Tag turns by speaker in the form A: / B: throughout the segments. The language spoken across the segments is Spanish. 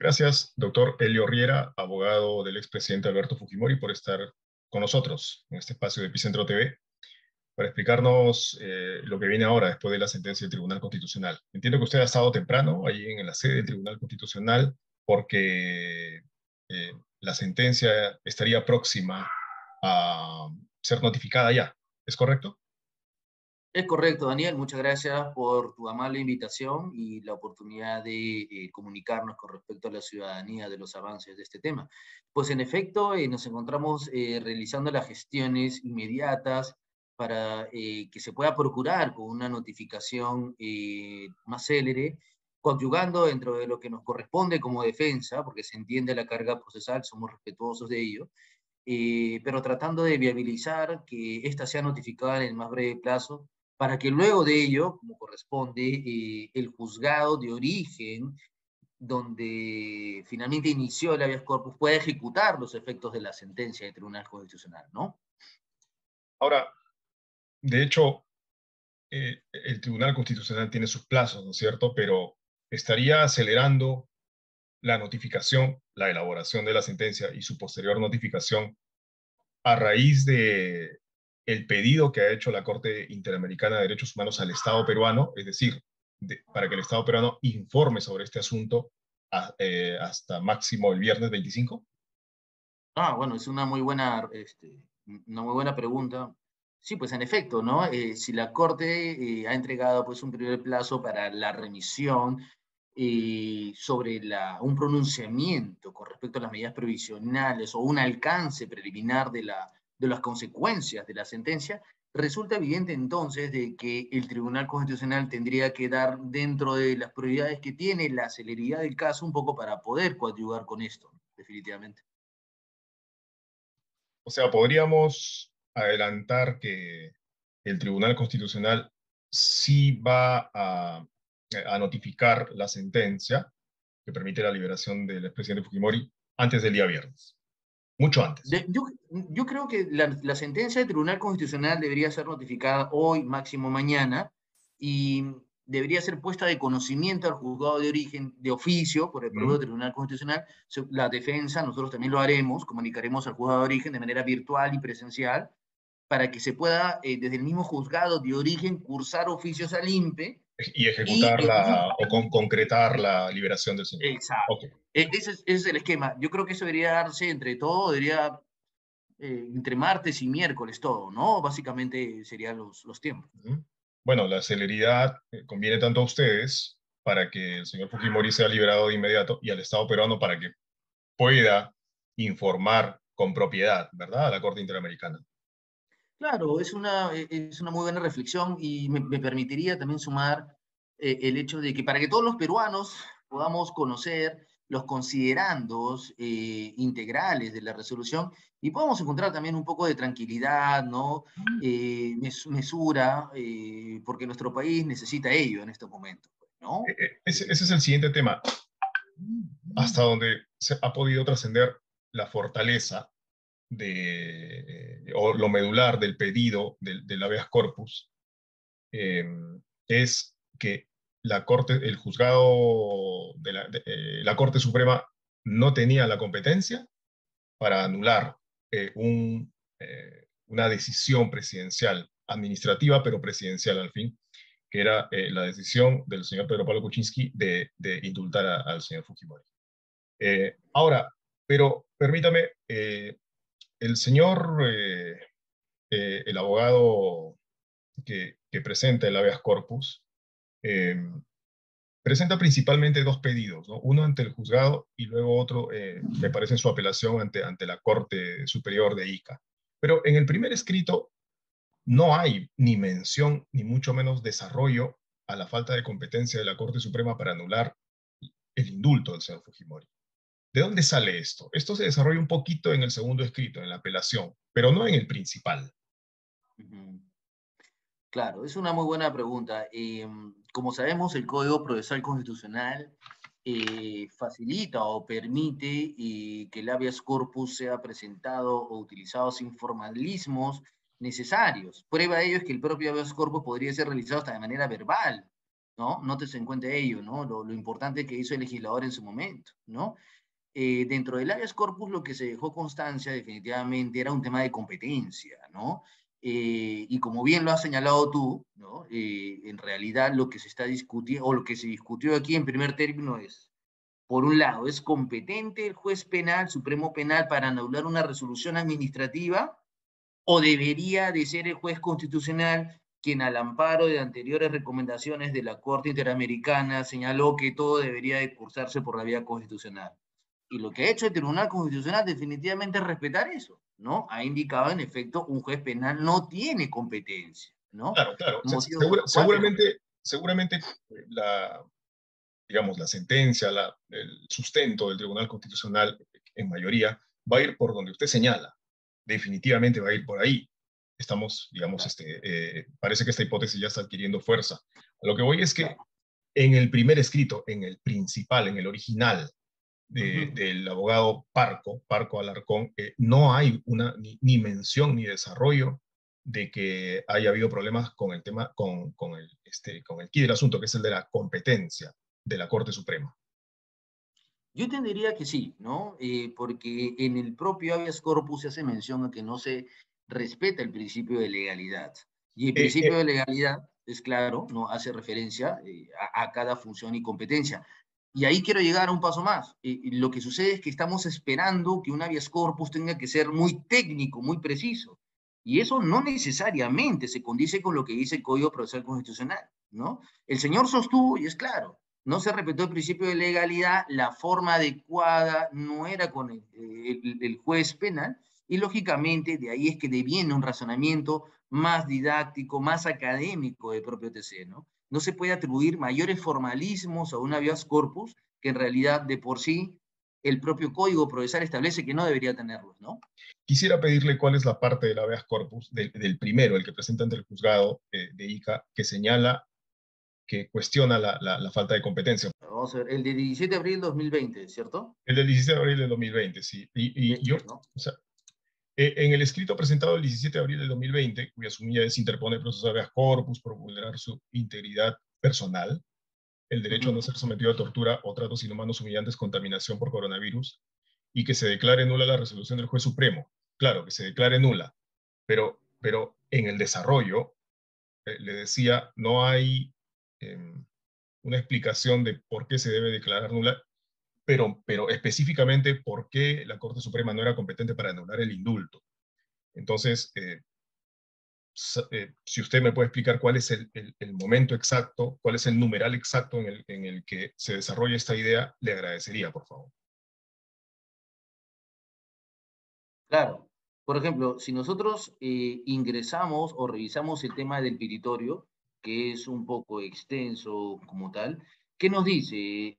A: Gracias, doctor Elio Riera, abogado del expresidente Alberto Fujimori, por estar con nosotros en este espacio de Epicentro TV para explicarnos lo que viene ahora después de la sentencia del Tribunal Constitucional. Entiendo que usted ha estado temprano ahí en la sede del Tribunal Constitucional porque la sentencia estaría próxima a ser notificada ya. ¿Es correcto?
B: Es correcto, Daniel. Muchas gracias por tu amable invitación y la oportunidad de comunicarnos con respecto a la ciudadanía de los avances de este tema. Pues en efecto, nos encontramos realizando las gestiones inmediatas para que se pueda procurar con una notificación más célere, coadyuvando dentro de lo que nos corresponde como defensa, porque se entiende la carga procesal, somos respetuosos de ello, pero tratando de viabilizar que ésta sea notificada en el más breve plazo, para que luego de ello, como corresponde, el juzgado de origen, donde finalmente inició el habeas corpus, pueda ejecutar los efectos de la sentencia del Tribunal Constitucional, ¿no?
A: Ahora, de hecho, el Tribunal Constitucional tiene sus plazos, ¿no es cierto? Pero estaría acelerando la notificación, la elaboración de la sentencia y su posterior notificación a raíz de el pedido que ha hecho la Corte Interamericana de Derechos Humanos al Estado peruano, es decir, para que el Estado peruano informe sobre este asunto hasta máximo el viernes 25.
B: Bueno, es una muy buena pregunta. Sí, pues en efecto, ¿no? Si la Corte ha entregado pues un primer plazo para la remisión sobre un pronunciamiento con respecto a las medidas provisionales o un alcance preliminar de las consecuencias de la sentencia, resulta evidente entonces de que el Tribunal Constitucional tendría que dar dentro de las prioridades que tiene la celeridad del caso un poco para poder coadyuvar con esto, definitivamente.
A: O sea, podríamos adelantar que el Tribunal Constitucional sí va a notificar la sentencia que permite la liberación del expresidente Fujimori antes del día viernes, mucho antes.
B: Yo creo que la sentencia del Tribunal Constitucional debería ser notificada hoy, máximo mañana, y debería ser puesta de conocimiento al juzgado de origen de oficio por el propio
A: ¿Mm?
B: Tribunal Constitucional. La defensa, nosotros también lo haremos, comunicaremos al juzgado de origen de manera virtual y presencial, para que se pueda, desde el mismo juzgado de origen, cursar oficios al INPE
A: Y
B: y el
A: ejecutarla o concretar la liberación del señor. Ok.
B: exacto. Ese es el esquema. Yo creo que eso debería darse entre todo, debería entre martes y miércoles todo, ¿no? Básicamente serían los tiempos.
A: Ujú. Bueno, la celeridad conviene tanto a ustedes para que el señor Fujimori sea liberado de inmediato y al Estado peruano para que pueda informar con propiedad, ¿verdad? A la Corte Interamericana.
B: Claro, es una muy buena reflexión y me permitiría también sumar el hecho de que para que todos los peruanos podamos conocer los considerandos integrales de la resolución y podamos encontrar también un poco de tranquilidad, ¿no? Mesura, porque nuestro país necesita ello en estos momentos, ¿no?
A: Ese es el siguiente tema. Hasta donde se ha podido trascender la fortaleza o lo medular del pedido del habeas corpus, eh, es que el juzgado la Corte Suprema no tenía la competencia para anular una decisión presidencial, administrativa, pero presidencial al fin, que era la decisión del señor Pedro Pablo Kuczynski de indultar al señor Fujimori. Ahora, pero permítame, el señor, el abogado que presenta el habeas corpus, eh, presenta principalmente dos pedidos, ¿no? Uno ante el juzgado y luego otro, me parece, en su apelación ante la Corte Superior de Ica. Pero en el primer escrito no hay ni mención, ni mucho menos desarrollo a la falta de competencia de la Corte Suprema para anular el indulto del señor Fujimori. ¿De dónde sale esto? Esto se desarrolla un poquito en el segundo escrito, en la apelación, pero no en el principal.
B: Ujú. Claro, es una muy buena pregunta. Como sabemos, el Código Procesal Constitucional facilita o permite que el habeas corpus sea presentado o utilizado sin formalismos necesarios. Prueba de ello es que el propio habeas corpus podría ser realizado hasta de manera verbal, ¿no? Nótese en cuenta ello, ¿no? Lo importante que hizo el legislador en su momento, ¿no? Dentro del habeas corpus lo que se dejó constancia definitivamente era un tema de competencia, ¿no? Y como bien lo has señalado tú, ¿no? En realidad lo que se está discutiendo, o lo que se discutió aquí en primer término es, por un lado, ¿es competente el juez penal, Supremo Penal, para anular una resolución administrativa? ¿O debería de ser el juez constitucional quien al amparo de anteriores recomendaciones de la Corte Interamericana señaló que todo debería de cursarse por la vía constitucional? Y lo que ha hecho el Tribunal Constitucional definitivamente es respetar eso, ¿no? Ha indicado, en efecto, un juez penal no tiene competencia, ¿no?
A: Claro, claro.
B: Motivo por lo cual,
A: Seguramente la, digamos, la sentencia, el sustento del Tribunal Constitucional, en mayoría, va a ir por donde usted señala. Definitivamente va a ir por ahí. Estamos, digamos, parece que esta hipótesis ya está adquiriendo fuerza. A lo que voy es que en el primer escrito, en el principal, en el original del abogado Parco Alarcón, no hay ni mención ni desarrollo de que haya habido problemas con el tema, con el quid del asunto, que es el de la competencia de la Corte Suprema.
B: yo entendería que sí, ¿no? Porque en el propio habeas corpus se hace mención a que no se respeta el principio de legalidad. Y el
A: Eh,
B: principio
A: eh,
B: de legalidad, es claro, no hace referencia a cada función y competencia. Y ahí quiero llegar a un paso más. Lo que sucede es que estamos esperando que un habeas corpus tenga que ser muy técnico, muy preciso. Y eso no necesariamente se condice con lo que dice el Código Procesal Constitucional, ¿no? El señor sostuvo, y es claro, no se respetó el principio de legalidad, la forma adecuada no era con el juez penal, y lógicamente de ahí es que deviene un razonamiento más didáctico, más académico del propio TC, ¿no? No se puede atribuir mayores formalismos a un habeas corpus que en realidad de por sí el propio Código Procesal establece que no debería tenerlos, ¿no?
A: Quisiera pedirle cuál es la parte del habeas corpus, del primero, el que presenta ante el juzgado de Ica, que señala, que cuestiona la falta de competencia.
B: Vamos a ver, el de 17 de abril de 2020, ¿cierto?
A: El del 17 de abril de 2020, sí. Y yo,
B: ¿No?
A: o sea, en el escrito presentado el 17 de abril de 2020, cuya sumilla es interponer proceso de habeas corpus por vulnerar su integridad personal, el derecho a no ser sometido a tortura o tratos inhumanos, humillantes, contaminación por coronavirus, y que se declare nula la resolución del juez supremo. Claro, que se declare nula, pero en el desarrollo, le decía, no hay una explicación de por qué se debe declarar nula, pero específicamente por qué la Corte Suprema no era competente para anular el indulto. Entonces, si usted me puede explicar cuál es el momento exacto, cuál es el numeral exacto en el que se desarrolla esta idea, le agradecería, por favor.
B: Claro. Por ejemplo, si nosotros ingresamos o revisamos el tema del petitorio, que es un poco extenso como tal, ¿qué nos dice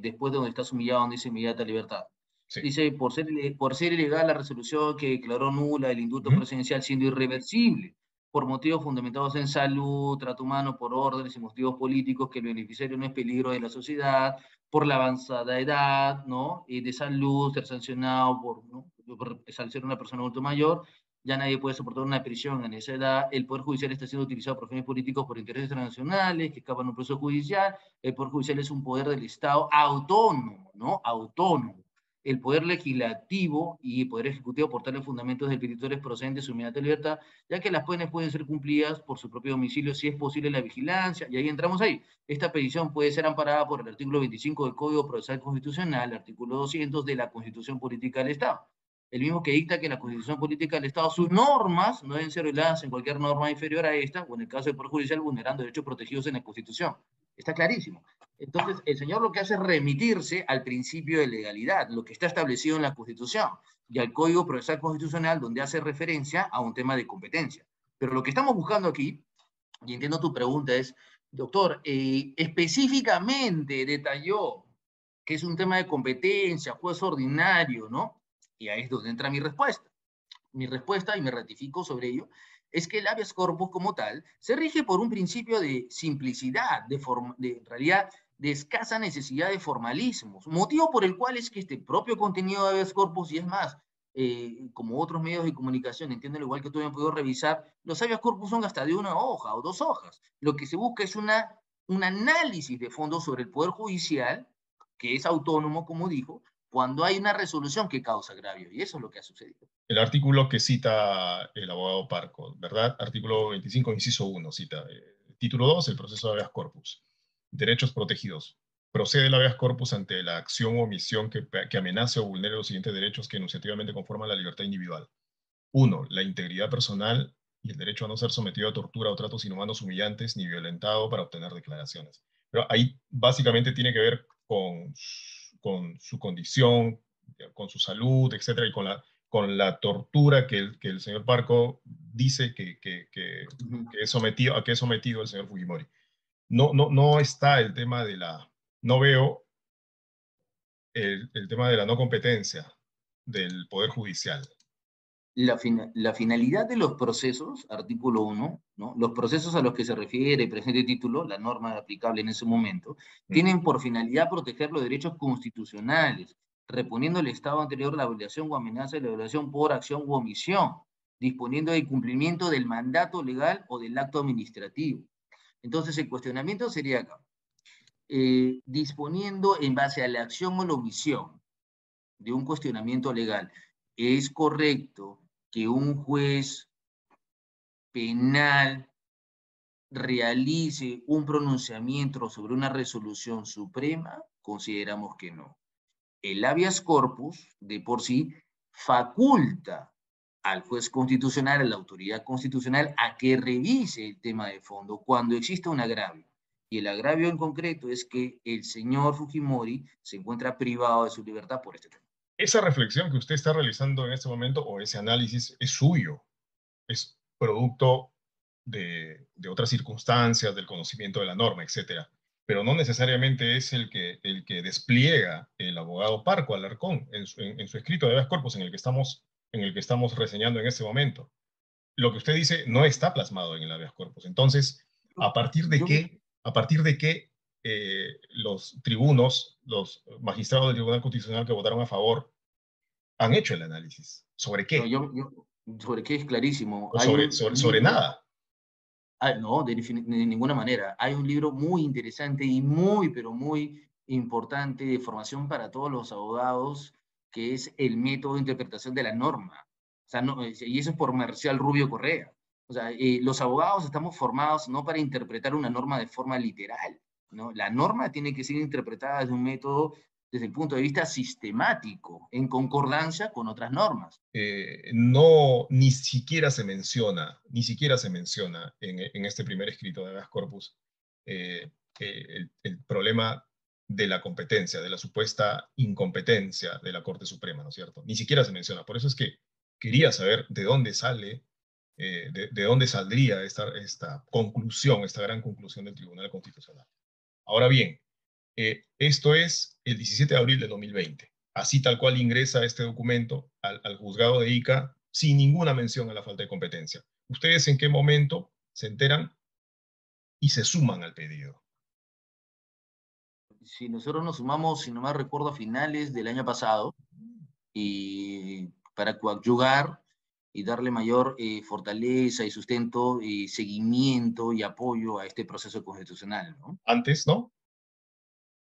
B: después de donde estás humillado, donde dice inmediata libertad?
A: Sí.
B: Dice, por ser ilegal la resolución que declaró nula el indulto
A: Ujú.
B: presidencial siendo irreversible, por motivos fundamentados en salud, trato humano, por órdenes y motivos políticos, que el beneficiario no es peligro de la sociedad, por la avanzada edad, ¿no? De salud, ser sancionado ¿no? Al ser una persona adulto mayor, ya nadie puede soportar una prisión en esa edad, el Poder Judicial está siendo utilizado por fines políticos por intereses transnacionales que escapan a un proceso judicial, el Poder Judicial es un poder del Estado autónomo, ¿no? Autónomo. El Poder Legislativo y el Poder Ejecutivo aportar los fundamentos del petitorio procedentes de su inmediata libertad, ya que las penas pueden ser cumplidas por su propio domicilio si es posible la vigilancia, y ahí entramos ahí. Esta petición puede ser amparada por el artículo 25 del Código Procesal Constitucional, el artículo 200 de la Constitución Política del Estado. El mismo que dicta que la Constitución Política del Estado, sus normas no deben ser violadas en cualquier norma inferior a esta, o en el caso del Poder Judicial, vulnerando derechos protegidos en la Constitución. Está clarísimo. Entonces, el señor lo que hace es remitirse al principio de legalidad, lo que está establecido en la Constitución, y al Código Procesal Constitucional, donde hace referencia a un tema de competencia. Pero lo que estamos buscando aquí, y entiendo tu pregunta, es, doctor, específicamente detalló que es un tema de competencia, juez ordinario, ¿no? Y ahí es donde entra mi respuesta. Mi respuesta, y me ratifico sobre ello, es que el habeas corpus como tal se rige por un principio de simplicidad, de en realidad de escasa necesidad de formalismos, motivo por el cual es que este propio contenido de habeas corpus, y es más, como otros medios de comunicación, entiendo igual que tú me puedo revisar, los habeas corpus son hasta de una hoja o dos hojas. Lo que se busca es un análisis de fondo sobre el Poder Judicial, que es autónomo, como dijo, cuando hay una resolución que causa agravio. Y eso es lo que ha sucedido.
A: El artículo que cita el abogado Parco, ¿verdad? Artículo 25, inciso 1, cita. Título 2, el proceso de habeas corpus. Derechos protegidos. Procede el habeas corpus ante la acción o omisión que amenace o vulnere los siguientes derechos que enunciativamente conforman la libertad individual. 1. La integridad personal y el derecho a no ser sometido a tortura o tratos inhumanos humillantes ni violentado para obtener declaraciones. Pero ahí básicamente tiene que ver con su condición, con su salud, etcétera, y con la tortura que el señor Parco dice es sometido, a que es sometido el señor Fujimori. No está el tema de la, no veo el tema de la no competencia del Poder Judicial.
B: La finalidad de los procesos, artículo 1, ¿no? Los procesos a los que se refiere el presente título, la norma aplicable en ese momento, tienen por finalidad proteger los derechos constitucionales, reponiendo al Estado anterior la obligación o amenaza de la violación por acción u omisión, disponiendo del cumplimiento del mandato legal o del acto administrativo. Entonces, el cuestionamiento sería acá, disponiendo en base a la acción o la omisión de un cuestionamiento legal, ¿es correcto que un juez penal realice un pronunciamiento sobre una resolución suprema? Consideramos que no. El habeas corpus, de por sí, faculta al juez constitucional, a la autoridad constitucional, a que revise el tema de fondo cuando exista un agravio. Y el agravio en concreto es que el señor Fujimori se encuentra privado de su libertad por este tema.
A: Esa reflexión que usted está realizando en este momento, o ese análisis, es suyo, es producto de otras circunstancias, del conocimiento de la norma, etcétera. Pero no necesariamente es el que despliega el abogado Parco Alarcón en su escrito de habeas corpus en el que estamos reseñando en este momento. Lo que usted dice no está plasmado en el habeas corpus. Entonces, ¿a partir de qué, los tribunos, los magistrados del Tribunal Constitucional que votaron a favor, han hecho el análisis? ¿Sobre
B: No,
A: qué?
B: sobre qué es clarísimo.
A: ¿O
B: Hay
A: sobre,
B: un
A: sobre
B: libro,
A: nada?
B: no, de ninguna manera. Hay un libro muy interesante y muy, pero muy importante de formación para todos los abogados, que es El método de interpretación de la norma. O sea, no, y eso es por Marcial Rubio Correa. O sea, los abogados estamos formados no para interpretar una norma de forma literal, ¿no? La norma tiene que ser interpretada desde un método, desde el punto de vista sistemático, en concordancia con otras normas.
A: No, ni siquiera se menciona en este primer escrito de habeas corpus el problema de la competencia, de la supuesta incompetencia de la Corte Suprema, ¿no es cierto? Ni siquiera se menciona. Por eso es que quería saber de dónde sale, de dónde saldría esta conclusión, esta gran conclusión del Tribunal Constitucional. Ahora bien, esto es el 17 de abril de 2020. Así tal cual ingresa este documento al juzgado de Ica sin ninguna mención a la falta de competencia. ¿Ustedes en qué momento se enteran y se suman al pedido?
B: Si nosotros nos sumamos, si no me recuerdo, a finales del año pasado, y para coadyuvar y darle mayor fortaleza y sustento y seguimiento y apoyo a este proceso constitucional, ¿no?
A: Antes, ¿no?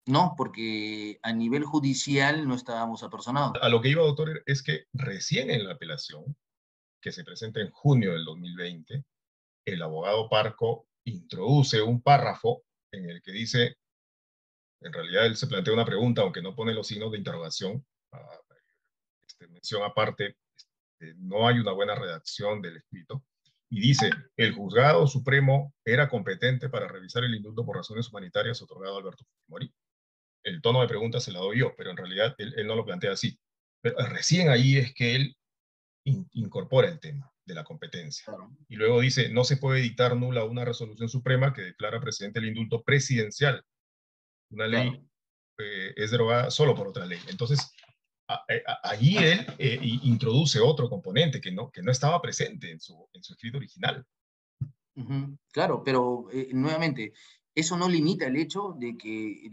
B: No, porque a nivel judicial no estábamos apersonados.
A: A lo que iba, doctor, es que recién en la apelación, que se presenta en junio del 2020, el abogado Parco introduce un párrafo en el que dice, en realidad él se plantea una pregunta, aunque no pone los signos de interrogación, mención aparte, no hay una buena redacción del escrito, y dice, el juzgado supremo era competente para revisar el indulto por razones humanitarias otorgado a Alberto Fujimori. El tono de pregunta se la doy yo, pero en realidad él no lo plantea así. Pero recién ahí es que él incorpora el tema de la competencia.
B: Claro.
A: Y luego dice, no se puede dictar nula una resolución suprema que declara precedente el indulto presidencial. Una ley
B: Claro.
A: es derogada solo por otra ley. Entonces, allí él introduce otro componente que no estaba presente en su escrito original.
B: Claro, pero nuevamente, eso no limita el hecho de que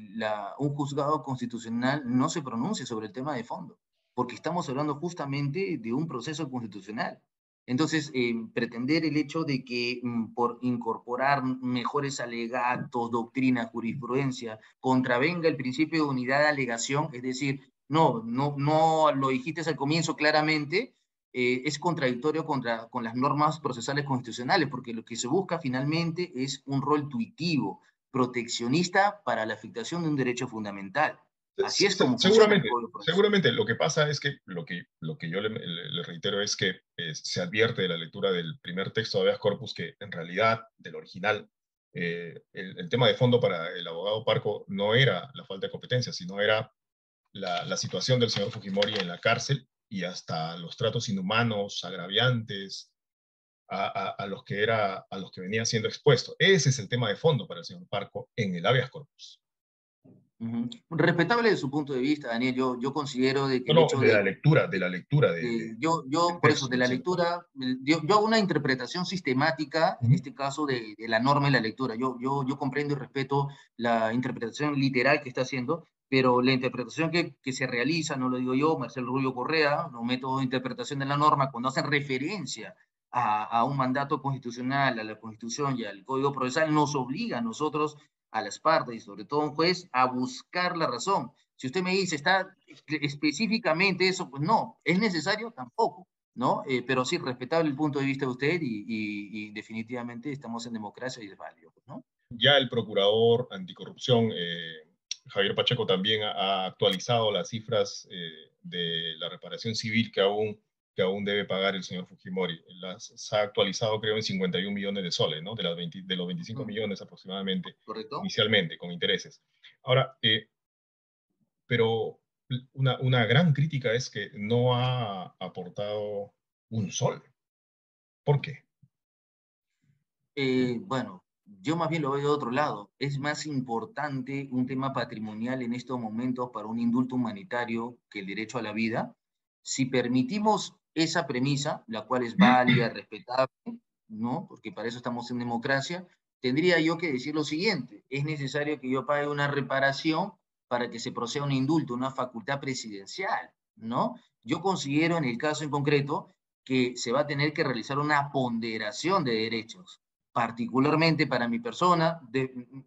B: un juzgado constitucional no se pronuncie sobre el tema de fondo, porque estamos hablando justamente de un proceso constitucional. Entonces, pretender el hecho de que por incorporar mejores alegatos, doctrina, jurisprudencia, contravenga el principio de unidad de alegación, es decir, no lo dijiste al comienzo claramente, es contradictorio con las normas procesales constitucionales, porque lo que se busca finalmente es un rol tuitivo, proteccionista para la afectación de un derecho fundamental. Así es como funciona el
A: Seguramente,
B: Código Procesal.
A: seguramente. Lo que pasa es que lo que yo le reitero es que se advierte de la lectura del primer texto de habeas corpus que en realidad del original el tema de fondo para el abogado Parco no era la falta de competencia, sino era la situación del señor Fujimori en la cárcel y hasta los tratos inhumanos, agraviantes a los que a los que venía siendo expuesto. Ese es el tema de fondo para el señor Parco en el habeas corpus.
B: Respetable de su punto de vista, Daniel, yo considero de que
A: No,
B: el
A: no,
B: hecho de
A: de la lectura
B: yo,
A: del
B: por eso,
A: texto
B: de
A: del
B: la
A: señor Parco.
B: lectura, yo hago una interpretación sistemática,
A: Uh
B: en
A: -huh.
B: este caso, de la norma y la lectura. Yo comprendo y respeto la interpretación literal que está haciendo, pero la interpretación que se realiza, no lo digo yo, Marcelo Rubio Correa, no método de interpretación de la norma, cuando hacen referencia a un mandato constitucional, a la Constitución y al Código Procesal, nos obliga a nosotros, a las partes, y sobre todo a un juez, a buscar la razón. Si usted me dice, ¿está específicamente eso? Pues no, ¿es necesario? Tampoco, ¿no? Pero sí, respetable el punto de vista de usted y definitivamente estamos en democracia y es válido, ¿no?
A: Ya el procurador anticorrupción, Javier Pacheco, también ha actualizado las cifras de la reparación civil que aún debe pagar el señor Fujimori. Las ha actualizado, creo, en 51 millones de soles, ¿no? De los 25 millones aproximadamente,
B: ¿Correcto?
A: inicialmente, con intereses. Ahora, pero una gran crítica es que no ha aportado un sol. ¿Por qué?
B: Bueno, yo más bien lo veo de otro lado. Es más importante un tema patrimonial en estos momentos para un indulto humanitario que el derecho a la vida. Si permitimos esa premisa, la cual es válida, respetable, ¿no? Porque para eso estamos en democracia, tendría yo que decir lo siguiente: es necesario que yo pague una reparación para que se proceda un indulto, una facultad presidencial, ¿no? Yo considero en el caso en concreto que se va a tener que realizar una ponderación de derechos, particularmente para mi persona,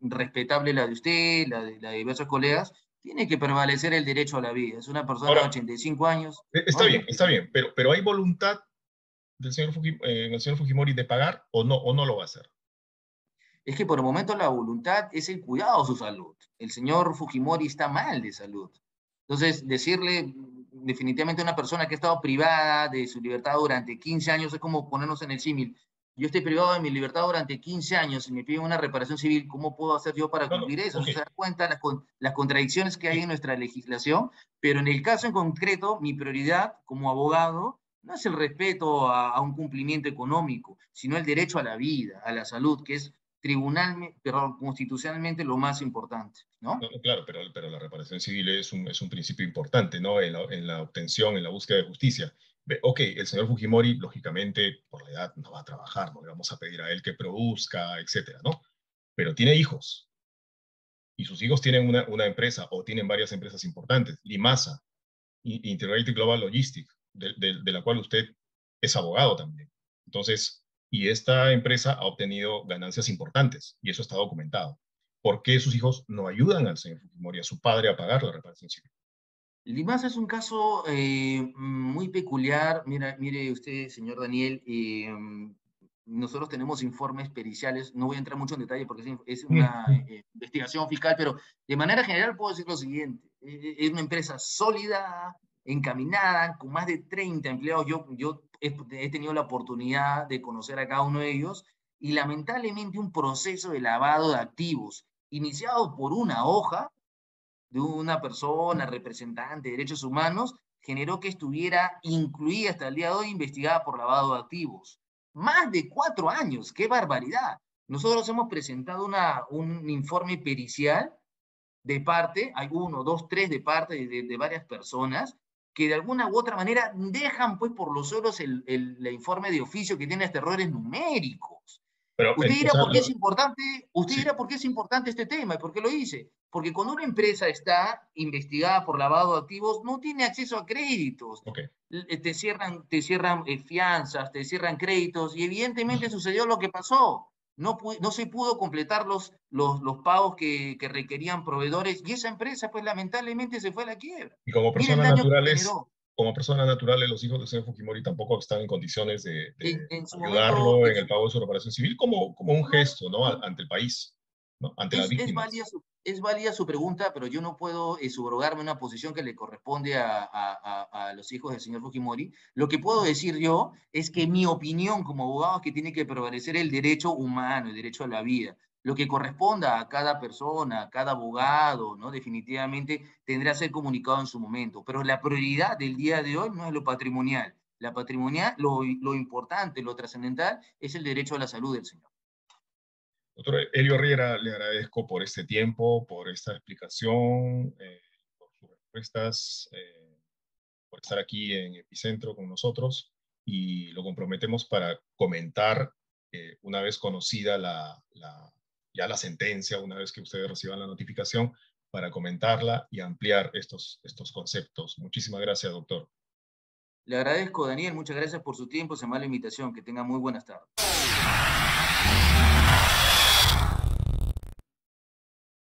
B: respetable la de usted, la de diversos colegas, tiene que prevalecer el derecho a la vida. Es una persona de
A: Ahora,
B: 85 años, ¿no?
A: está bien, pero hay voluntad del señor el señor Fujimori de pagar o no lo va a hacer.
B: Es que por el momento la voluntad es el cuidado de su salud. El señor Fujimori está mal de salud. Entonces, decirle definitivamente a una persona que ha estado privada de su libertad durante 15 años es como ponernos en el símil. Yo estoy privado de mi libertad durante 15 años y me piden una reparación civil, ¿cómo puedo hacer yo para
A: No, no,
B: cumplir eso?
A: ok,
B: Se da cuenta las contradicciones que hay
A: sí,
B: en nuestra legislación, pero en el caso en concreto, mi prioridad como abogado no es el respeto a un cumplimiento económico, sino el derecho a la vida, a la salud, que es perdón, constitucionalmente lo más importante,
A: no,
B: ¿no?
A: no, claro, pero la reparación civil es un principio importante, ¿no? En la obtención, en la búsqueda de justicia. Ok, el señor Fujimori, lógicamente, por la edad, no va a trabajar, no le vamos a pedir a él que produzca, etcétera, ¿no? Pero tiene hijos, y sus hijos tienen una empresa o tienen varias empresas importantes, Limasa, Integrated Global Logistics, de la cual usted es abogado también. Entonces, y esta empresa ha obtenido ganancias importantes, y eso está documentado. ¿Por qué sus hijos no ayudan al señor Fujimori, a su padre, a pagar la reparación civil?
B: Limas es un caso muy peculiar. Mire usted, señor Daniel, nosotros tenemos informes periciales, no voy a entrar mucho en detalle porque es una investigación fiscal, pero de manera general puedo decir lo siguiente: es una empresa sólida, encaminada, con más de 30 empleados. Yo he tenido la oportunidad de conocer a cada uno de ellos y lamentablemente un proceso de lavado de activos iniciado por una hoja de una persona representante de derechos humanos generó que estuviera incluida hasta el día de hoy investigada por lavado de activos. Más de 4 años, qué barbaridad. Nosotros hemos presentado un informe pericial de parte, hay uno, dos, tres de parte de varias personas que de alguna u otra manera dejan pues por los suelos el informe de oficio que tiene hasta errores numéricos.
A: Pero,
B: Usted
A: o
B: dirá
A: sea,
B: por qué es importante, usted
A: sí,
B: dirá por qué es importante este tema y por qué lo hice. Porque cuando una empresa está investigada por lavado de activos, no tiene acceso a créditos.
A: ok.
B: Te cierran fianzas, te cierran créditos y evidentemente sucedió lo que pasó. No se pudo completar los pagos que requerían proveedores y esa empresa pues lamentablemente se fue a la quiebra.
A: Y como
B: Mira el
A: personas
B: daño que
A: naturales,
B: generó.
A: como personas naturales, los hijos del señor Fujimori tampoco están en condiciones de
B: En su momento,
A: ayudarlo en el pago de su reparación civil como un
B: no,
A: gesto, ¿no?
B: no,
A: Ante el país, ¿no? Ante las víctimas.
B: es válida su pregunta, pero yo no puedo subrogarme una posición que le corresponde a los hijos del señor Fujimori. Lo que puedo decir yo es que mi opinión como abogado es que tiene que prevalecer el derecho humano, el derecho a la vida. Lo que corresponda a cada persona, a cada abogado, ¿no? Definitivamente tendrá que ser comunicado en su momento. Pero la prioridad del día de hoy no es lo patrimonial. La patrimonial, lo importante, lo trascendental, es el derecho a la salud del señor.
A: Doctor Elio Riera, le agradezco por este tiempo, por esta explicación, por sus respuestas, por estar aquí en Epicentro con nosotros y lo comprometemos para comentar una vez conocida ya la sentencia, una vez que ustedes reciban la notificación, para comentarla y ampliar estos conceptos. Muchísimas gracias, doctor.
B: Le agradezco, Daniel, muchas gracias por su tiempo, se me da la invitación, que tenga muy buenas tardes.